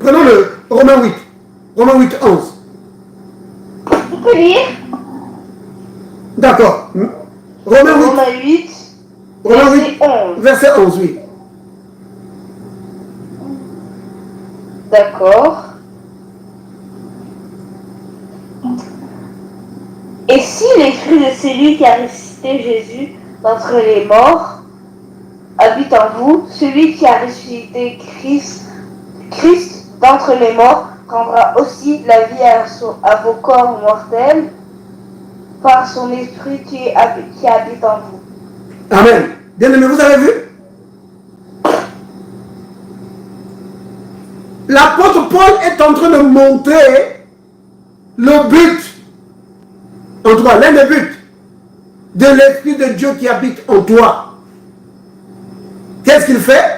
Prenons le Romains 8. Romains 8, 11. Vous pouvez lire? D'accord. Romains 8. Romains 8, Romains 8, verset 11. verset 11, oui. D'accord. Et si l'esprit de celui qui a ressuscité Jésus d'entre les morts habite en vous, celui qui a ressuscité Christ d'entre les morts rendra aussi la vie à vos corps mortels par son esprit qui habite en vous. Amen. Bien aimé, vous avez vu? L'apôtre Paul est en train de montrer le but, en tout cas l'un des buts de l'Esprit de Dieu qui habite en toi. Qu'est-ce qu'il fait?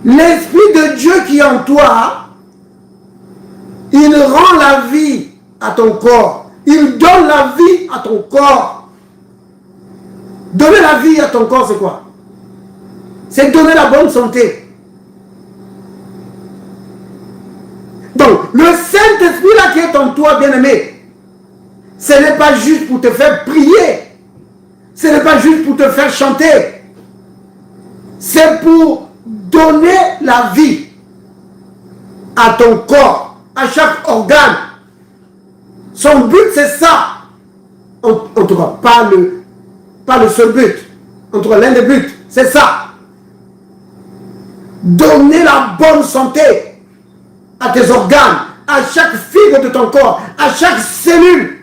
L'Esprit de Dieu qui est en toi, il rend la vie à ton corps. Il donne la vie à ton corps. Donner la vie à ton corps, c'est quoi? C'est donner la bonne santé. Donc, le Saint-Esprit là qui est en toi, bien-aimé, ce n'est pas juste pour te faire prier. Ce n'est pas juste pour te faire chanter. C'est pour donner la vie à ton corps, à chaque organe. Son but, c'est ça. En tout cas, pas le seul but. En tout cas, l'un des buts, c'est ça. Donner la bonne santé à tes organes, à chaque fibre de ton corps, à chaque cellule,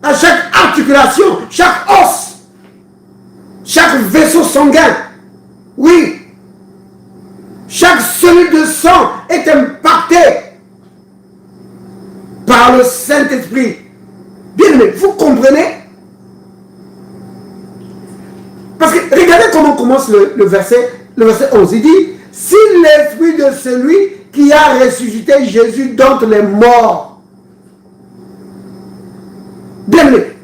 à chaque articulation, chaque os, chaque vaisseau sanguin. Oui. Chaque cellule de sang est impactée par le Saint-Esprit. Bien aimé, vous comprenez? Parce que regardez comment commence le verset 11. Il dit, si l'esprit de celui qui a ressuscité Jésus d'entre les morts. Bien aimé,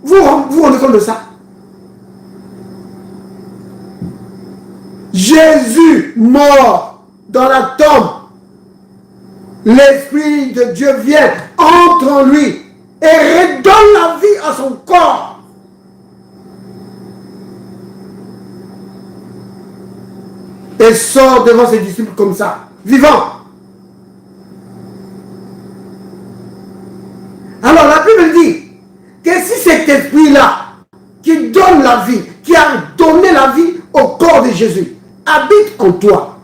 vous vous rendez compte de ça? Jésus mort dans la tombe, l'Esprit de Dieu vient, entre en lui et redonne la vie à son corps. Et sort devant ses disciples comme ça, vivant. Alors la Bible dit que si cet esprit-là, qui donne la vie, qui a donné la vie au corps de Jésus, habite en toi,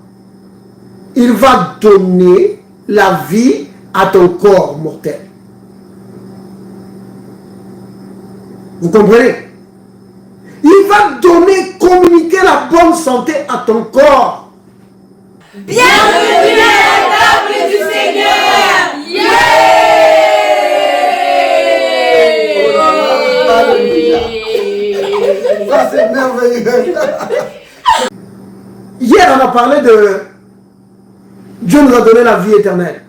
il va donner la vie à ton corps mortel. Vous comprenez? Il va donner, communiquer la bonne santé à ton corps. Bienvenue à la table du Seigneur. Yeah! Ça c'est merveilleux. Hier on a parlé de Dieu nous a donné la vie éternelle.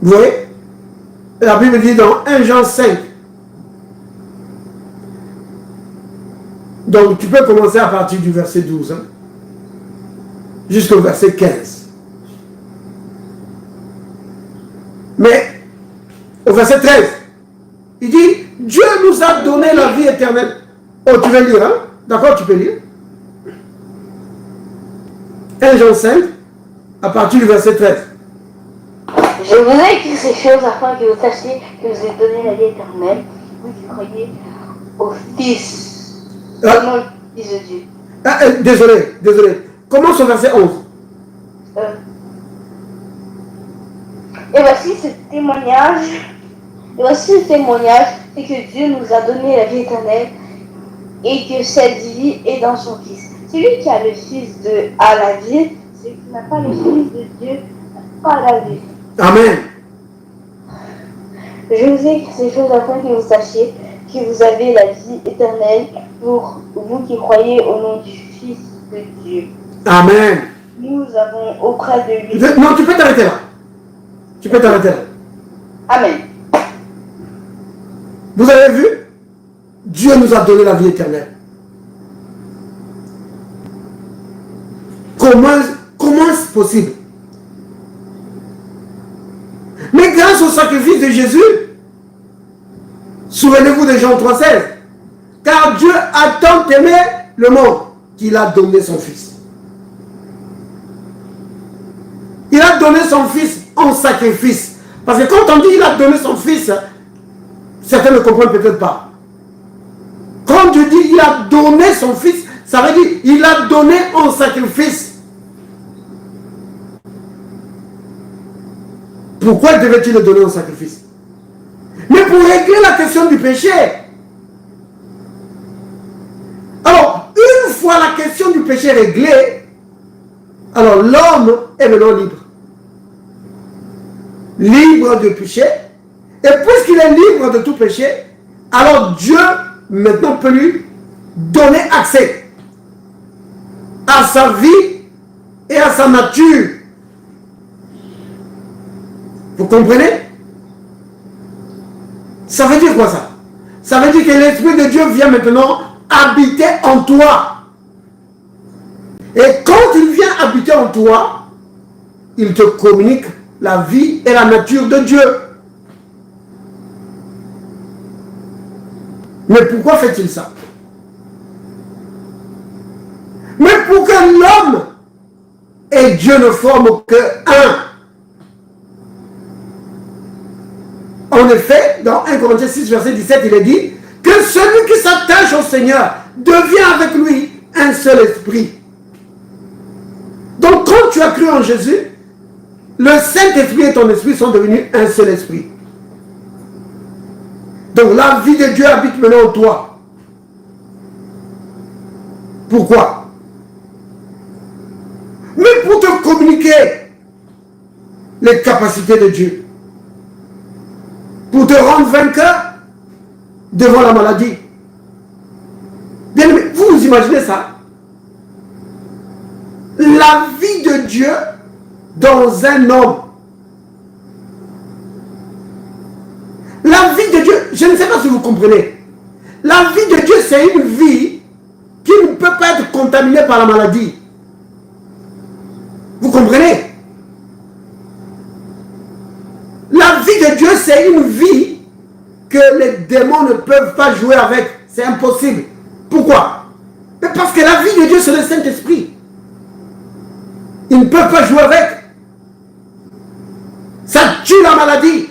Vous voyez? La Bible dit dans 1 Jean 5. Donc tu peux commencer à partir du verset 12 hein, jusqu'au verset 15. Mais au verset 13, il dit Dieu nous a donné la vie éternelle. Oh, tu veux lire, hein? D'accord, tu peux lire. 1 Jean 5, à partir du verset 13. Je vous ai écrit ces choses afin que vous sachiez que vous êtes donné la vie éternelle, vous qui croyez au Fils, au nom du Fils de Dieu. Désolé. Commence au verset 11. Et voici ce témoignage, c'est que Dieu nous a donné la vie éternelle et que cette vie est dans son Fils. Celui qui a le Fils a la vie, celui qui n'a pas le Fils de Dieu n'a pas la vie. Amen. Je vous ai écrit ces choses afin que vous sachiez que vous avez la vie éternelle pour vous qui croyez au nom du Fils de Dieu. Amen. Nous avons auprès de lui... Non, tu peux t'arrêter là. Amen. Vous avez vu? Dieu nous a donné la vie éternelle. Comment c'est possible? Mais grâce au sacrifice de Jésus, souvenez-vous de Jean 3,16, car Dieu a tant aimé le monde qu'il a donné son Fils. Il a donné son Fils en sacrifice. Parce que quand on dit il a donné son Fils, certains ne comprennent peut-être pas. Quand Dieu dit il a donné son Fils, ça veut dire il a donné en sacrifice. Pourquoi devait-il le donner en sacrifice? Mais pour régler la question du péché. Alors, une fois la question du péché réglée, alors l'homme est maintenant libre. Libre de péché. Et puisqu'il est libre de tout péché, alors Dieu maintenant peut lui donner accès à sa vie et à sa nature. Vous comprenez? Ça veut dire quoi ça? Ça veut dire que l'Esprit de Dieu vient maintenant habiter en toi. Et quand il vient habiter en toi, il te communique la vie et la nature de Dieu. Mais pourquoi fait-il ça? Mais pour que l'homme et Dieu ne forment que un. En effet, dans 1 Corinthiens 6, verset 17, il est dit que celui qui s'attache au Seigneur devient avec lui un seul esprit. Donc quand tu as cru en Jésus, le Saint-Esprit et ton esprit sont devenus un seul esprit. Donc la vie de Dieu habite maintenant en toi. Pourquoi? Mais pour te communiquer les capacités de Dieu. Pour te rendre vainqueur devant la maladie. Bien aimé, vous vous imaginez ça? La vie de Dieu dans un homme. La vie de Dieu, je ne sais pas si vous comprenez. La vie de Dieu, c'est une vie qui ne peut pas être contaminée par la maladie. Vous comprenez? La vie de Dieu, c'est une vie que les démons ne peuvent pas jouer avec. C'est impossible. Pourquoi? Mais parce que la vie de Dieu, c'est le Saint-Esprit. Ils ne peuvent pas jouer avec. Ça tue la maladie.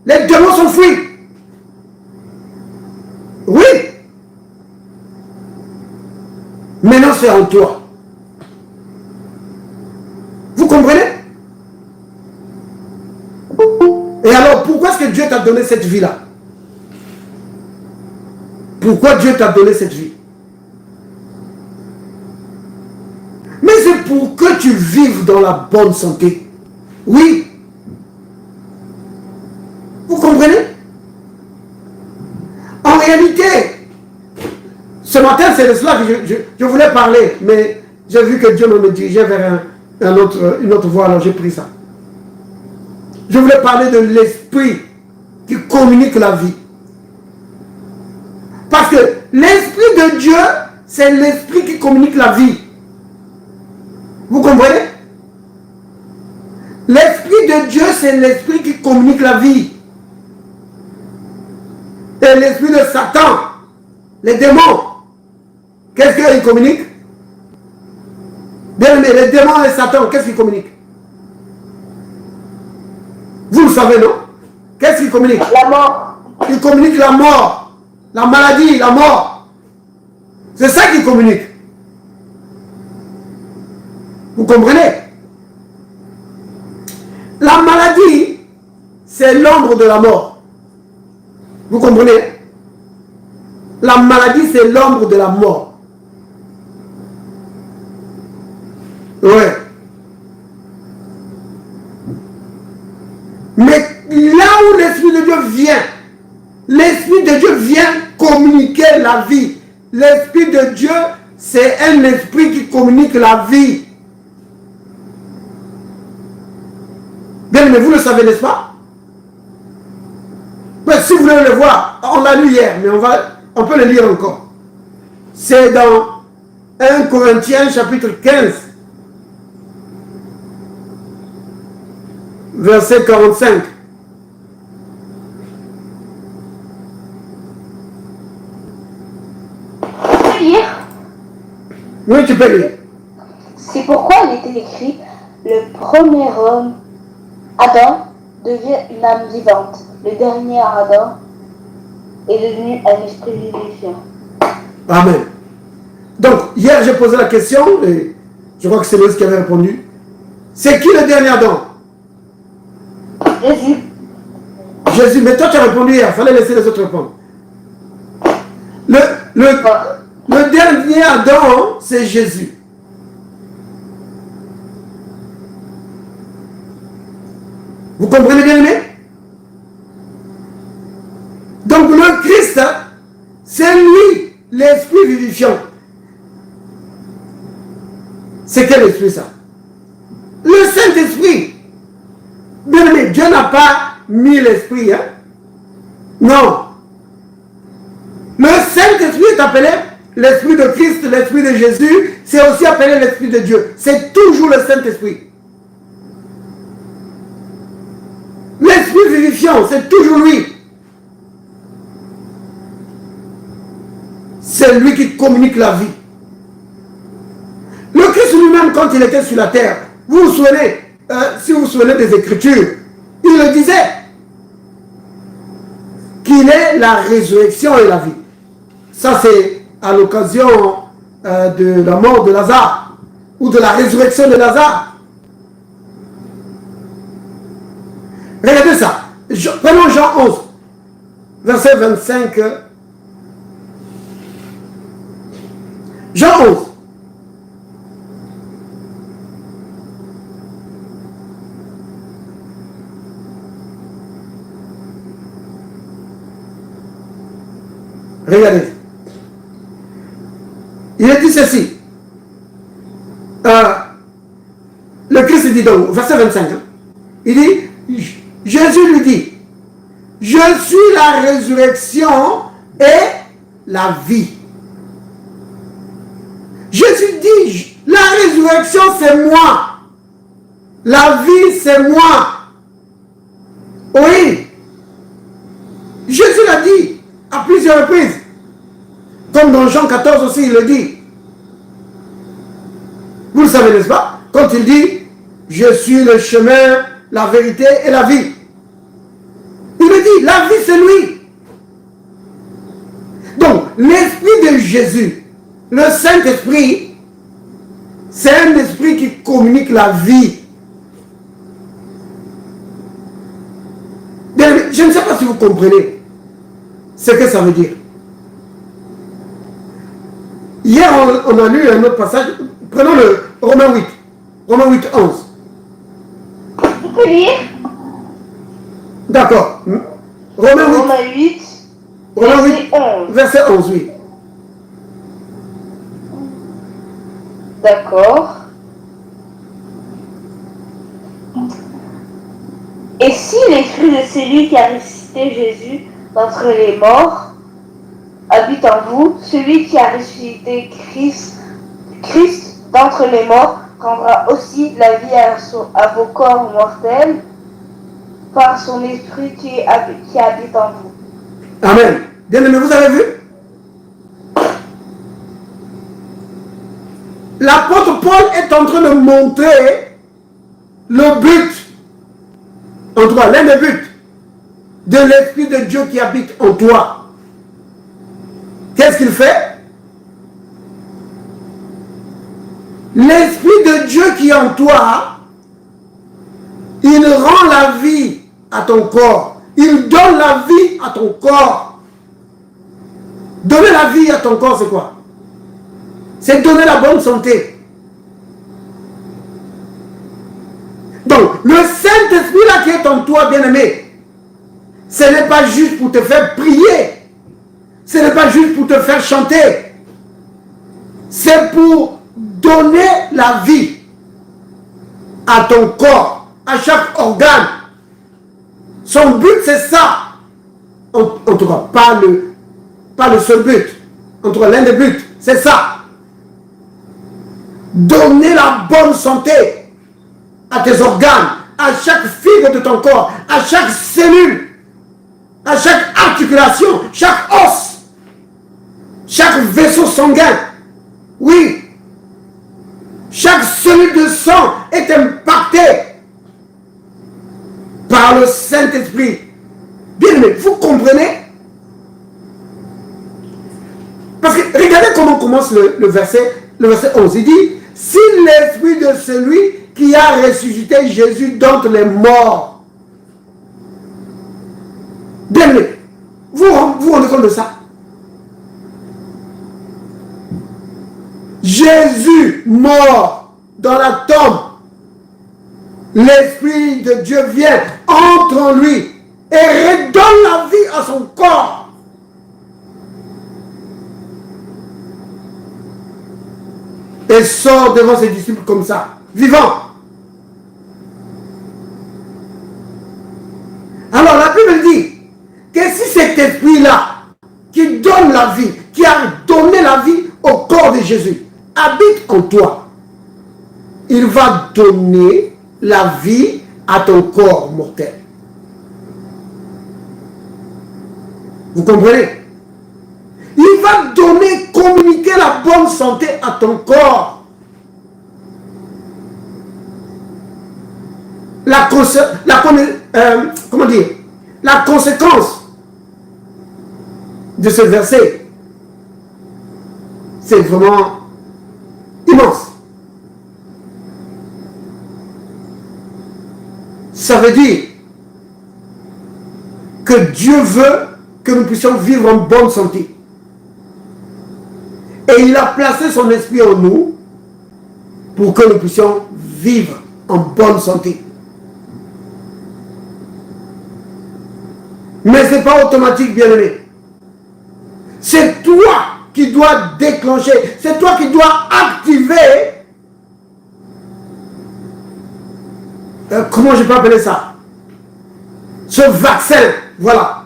Les démons s'enfuient. Oui. Maintenant, c'est en toi. Vous comprenez? Et alors, pourquoi est-ce que Dieu t'a donné cette vie-là? Pourquoi Dieu t'a donné cette vie? Mais c'est pour que tu vives dans la bonne santé. Oui. Vous comprenez? En réalité, ce matin, c'est de cela que je voulais parler, mais j'ai vu que Dieu me dirigeait vers une autre voie, alors j'ai pris ça. Je voulais parler de l'esprit qui communique la vie. Parce que l'esprit de Dieu, c'est l'esprit qui communique la vie. Vous comprenez? L'esprit de Dieu, c'est l'esprit qui communique la vie. Et l'esprit de Satan, les démons, qu'est-ce qu'ils communiquent? Bien aimé, les démons et Satan, qu'est-ce qu'ils communiquent? Vous le savez, non? Qu'est-ce qu'ils communiquent? La mort. Ils communiquent la mort, la maladie, la mort. C'est ça qu'ils communiquent. Vous comprenez? La maladie, c'est l'ombre de la mort. Vous comprenez? La maladie, c'est l'ombre de la mort. Ouais. Mais là où l'Esprit de Dieu vient, l'Esprit de Dieu vient communiquer la vie. L'Esprit de Dieu, c'est un esprit qui communique la vie. Bien, mais vous le savez, n'est-ce pas? Mais si vous voulez le voir, on l'a lu hier, mais on peut le lire encore. C'est dans 1 Corinthiens chapitre 15, verset 45. Tu peux lire? Oui, tu peux lire. C'est pourquoi il était écrit, le premier homme, Adam, devient une âme vivante. Le dernier Adam est devenu un esprit vivifiant. Amen. Donc, hier, j'ai posé la question, et je crois que c'est Moïse qui avait répondu. C'est qui le dernier Adam? Jésus. Jésus. Mais toi, tu as répondu hier, il fallait laisser les autres répondre. Le dernier Adam, c'est Jésus. Vous comprenez bien, aimé? Donc le Christ, c'est lui, l'esprit vivifiant. C'est quel esprit ça? Le Saint-Esprit. Bien aimé, Dieu n'a pas mis l'esprit, hein? Non. Le Saint-Esprit est appelé l'esprit de Christ, l'esprit de Jésus, c'est aussi appelé l'esprit de Dieu. C'est toujours le Saint-Esprit. L'esprit vivifiant, c'est toujours lui. C'est lui qui communique la vie. Le Christ lui-même, quand il était sur la terre, vous vous souvenez, si vous vous souvenez des Écritures, il le disait, qu'il est la résurrection et la vie. Ça, c'est à l'occasion de la mort de Lazare, ou de la résurrection de Lazare. Regardez ça. Prenons Jean 11, verset 25. Jean 11. Regardez. Il a dit ceci. Le Christ dit donc, verset 25. Hein, il dit, Jésus lui dit, je suis la résurrection et la vie. Jésus dit, la résurrection c'est moi. La vie c'est moi. Oui. Jésus l'a dit à plusieurs reprises. Comme dans Jean 14 aussi, il le dit. Vous le savez, n'est-ce pas? Quand il dit, je suis le chemin, la vérité et la vie. Il me dit, la vie c'est lui. Donc, l'esprit de Jésus, le Saint-Esprit, c'est un esprit qui communique la vie. Je ne sais pas si vous comprenez ce que ça veut dire. Hier, on a lu un autre passage. Prenons le Romains 8. Romains 8, 11. Tu peux lire? D'accord. Romains 8. Romains 8, Romains 8, verset 11. verset 11, oui. D'accord. Et si l'esprit de celui qui a ressuscité Jésus d'entre les morts habite en vous, celui qui a ressuscité Christ d'entre les morts rendra aussi la vie à vos corps mortels par son esprit qui habite en vous. Amen. Bien-aimé, vous avez vu? L'apôtre Paul est en train de montrer le but, en toi, l'un des buts de l'Esprit de Dieu qui habite en toi. Qu'est-ce qu'il fait? L'Esprit de Dieu qui est en toi, il rend la vie à ton corps. Il donne la vie à ton corps. Donner la vie à ton corps, c'est quoi? C'est donner la bonne santé. Donc, le Saint-Esprit là qui est en toi, bien-aimé, ce n'est pas juste pour te faire prier. Ce n'est pas juste pour te faire chanter. C'est pour donner la vie à ton corps, à chaque organe. Son but, c'est ça. En tout cas, pas le seul but. En tout cas, l'un des buts, c'est ça. Donner la bonne santé à tes organes, à chaque fibre de ton corps, à chaque cellule, à chaque articulation, chaque os, chaque vaisseau sanguin. Oui, chaque cellule de sang est impactée par le Saint-Esprit. Bien aimé, vous comprenez? Parce que regardez comment commence le verset 11. Il dit, si l'esprit de celui qui a ressuscité Jésus d'entre les morts. Bien aimé, vous vous rendez compte de ça? Jésus mort dans la tombe, l'Esprit de Dieu vient, entre en lui et redonne la vie à son corps. Et sort devant ses disciples comme ça, vivant. Alors la Bible dit que si cet esprit-là, qui donne la vie, qui a donné la vie au corps de Jésus, habite en toi, il va donner la vie à ton corps mortel. Vous comprenez? Il va donner, communiquer la bonne santé à ton corps. La conséquence de ce verset, c'est vraiment immense. Ça veut dire que Dieu veut que nous puissions vivre en bonne santé. Et il a placé son esprit en nous pour que nous puissions vivre en bonne santé. Mais ce n'est pas automatique, bien-aimé. C'est toi qui dois déclencher, c'est toi qui dois activer, comment je peux appeler ça? Ce vaccin, voilà.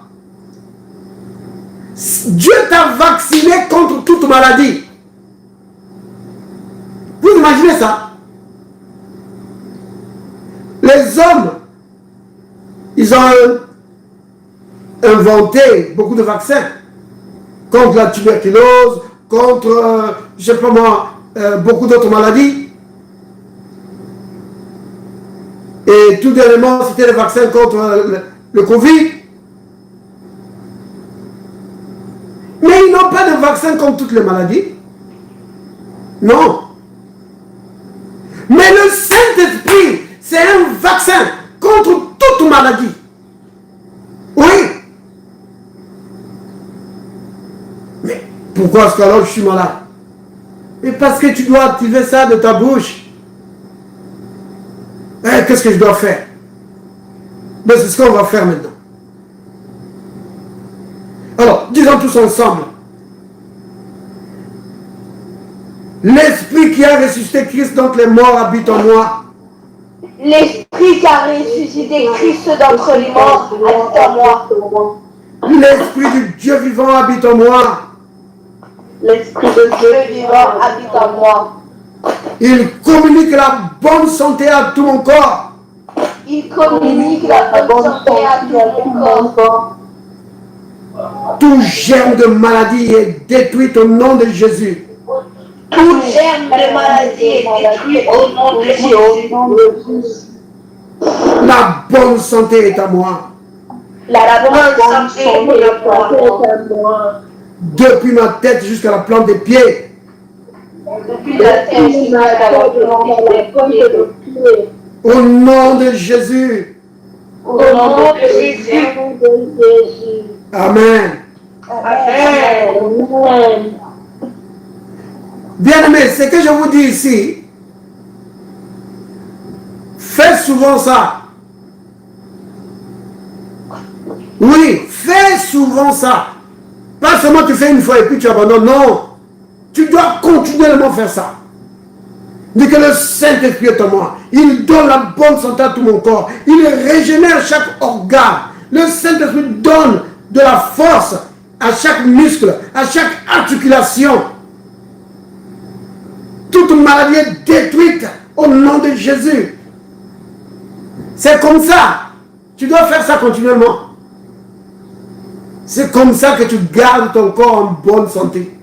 Dieu t'a vacciné contre toute maladie. Vous imaginez ça? Les hommes, ils ont inventé beaucoup de vaccins contre la tuberculose, contre, je sais pas moi, beaucoup d'autres maladies. Et tout dernièrement, c'était le vaccin contre le Covid. Mais ils n'ont pas de vaccin contre toutes les maladies. Non. Mais le Saint-Esprit, c'est un vaccin contre toute maladie. Oui. Mais pourquoi est-ce que alors je suis malade? Mais parce que tu dois activer ça de ta bouche. Qu'est-ce que je dois faire? Mais c'est ce qu'on va faire maintenant. Alors, disons tous ensemble. L'Esprit qui a ressuscité Christ d'entre les morts habite en moi. L'Esprit qui a ressuscité Christ d'entre les morts habite en moi. L'Esprit du Dieu vivant habite en moi. L'Esprit de Dieu vivant habite en moi. Il communique la bonne santé à tout mon corps. Il communique la bonne santé à tout mon corps. Tout germe de maladie est détruit au nom de Jésus. Tout germe de maladie est détruit au nom de Jésus. La bonne santé est à moi. La bonne santé est à moi. Depuis ma tête jusqu'à la plante des pieds. Depuis la tête jusqu'à la plante des pieds. Au nom de Jésus. Au nom de Jésus. Amen. Amen. Bien-aimés, ce que je vous dis ici, fais souvent ça. Oui, fais souvent ça. Pas seulement tu fais une fois et puis tu abandonnes. Non. Tu dois continuellement faire ça. Dis que le Saint-Esprit est en moi. Il donne la bonne santé à tout mon corps. Il régénère chaque organe. Le Saint-Esprit donne de la force à chaque muscle, à chaque articulation. Toute maladie est détruite au nom de Jésus. C'est comme ça. Tu dois faire ça continuellement. C'est comme ça que tu gardes ton corps en bonne santé.